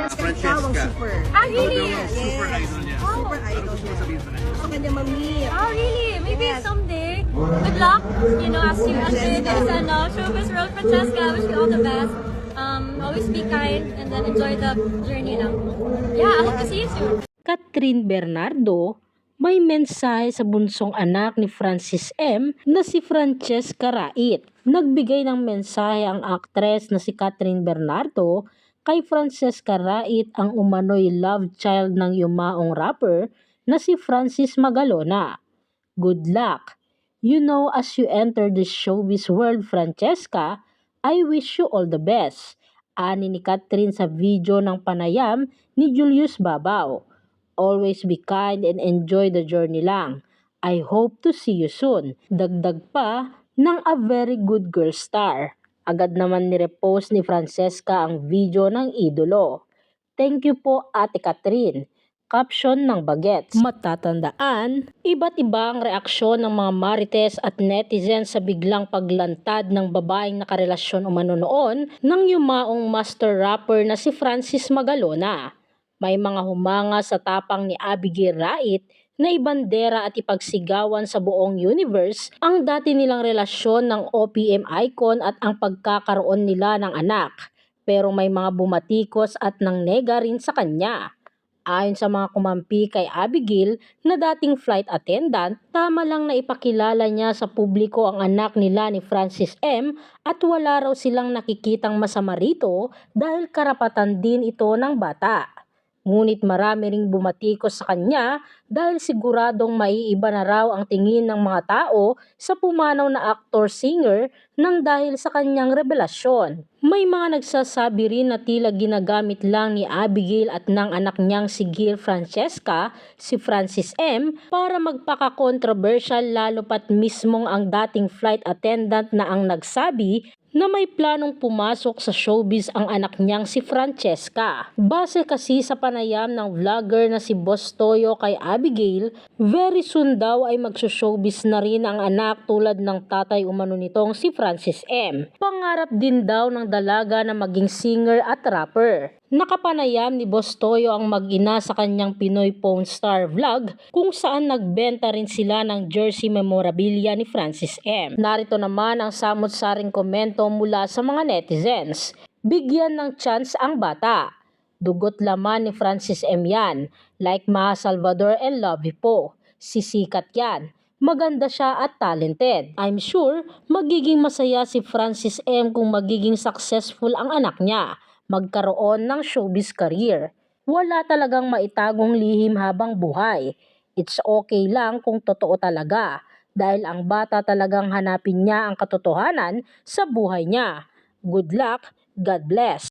Francesca. Super. Although, Really? super idol niya. Super Ano idol gusto mo niya. sabihin sa kanya? Sa kanya mamit. Oh, really? Maybe Yes. someday. Good luck. You know, as you in this showbiz world, Francesca, I wish you all the best. Always be kind and then enjoy the journey lang. Yeah, I hope to see you soon. Catherine Bernardo, may mensahe sa bunsong anak ni Francis M. na si Francesca Rait. Nagbigay ng mensahe ang aktres na si Catherine Bernardo kay Francesca Rait, ang umano'y love child ng yumaong rapper na si Francis Magalona. Good luck. You know, as you enter the showbiz world, Francesca, I wish you all the best. Ani ni Catherine sa video ng panayam ni Julius Babaw. Always be kind and enjoy the journey lang. I hope to see you soon. Dagdag pa ng a very good girl star. Agad naman nirepost ni Francesca ang video ng idolo. Thank you po, Ate Catherine. Caption ng bagets. Matatandaan, iba't iba ang reaksyon ng mga marites at netizens sa biglang paglantad ng babaeng nakarelasyon umano noon ng yumaong master rapper na si Francis Magalona. May mga humanga sa tapang ni Abigail Rait na ibandera at ipagsigawan sa buong universe ang dati nilang relasyon ng OPM icon at ang pagkakaroon nila ng anak. Pero may mga bumatikos at nangnega rin sa kanya. Ayon sa mga kumampi kay Abigail na dating flight attendant, tama lang na ipakilala niya sa publiko ang anak nila ni Francis M. at wala raw silang nakikitang masama rito dahil karapatan din ito ng bata. Ngunit marami ring bumatikos sa kanya dahil siguradong maiiba na raw ang tingin ng mga tao sa pumanaw na actor-singer nang dahil sa kanyang revelasyon. May mga nagsasabi rin na tila ginagamit lang ni Abigail at ng anak niyang si Gil Francesca, si Francis M, para magpaka-controversial lalo pat mismong ang dating flight attendant na ang nagsabi na may planong pumasok sa showbiz ang anak niyang si Francesca. Base kasi sa panayam ng vlogger na si Boss Toyo kay Abigail, very soon daw ay magsushowbiz na rin ang anak tulad ng tatay umano nitong si Francis M. Pangarap din daw ng dalaga na maging singer at rapper. Nakapanayam ni Boss Toyo ang mag-ina sa kanyang Pinoy Pawn Star vlog kung saan nagbenta rin sila ng jersey memorabilia ni Francis M. Narito naman ang samot-saring komento mula sa mga netizens. Bigyan ng chance ang bata. Dugot laman ni Francis M yan. Like Maha Salvador and Lovey po. Sisikat yan. Maganda siya at talented. I'm sure magiging masaya si Francis M kung magiging successful ang anak niya. Magkaroon ng showbiz career. Wala talagang maitagong lihim habang buhay. It's okay lang kung totoo talaga dahil ang bata talagang hanapin niya ang katotohanan sa buhay niya. Good luck, God bless.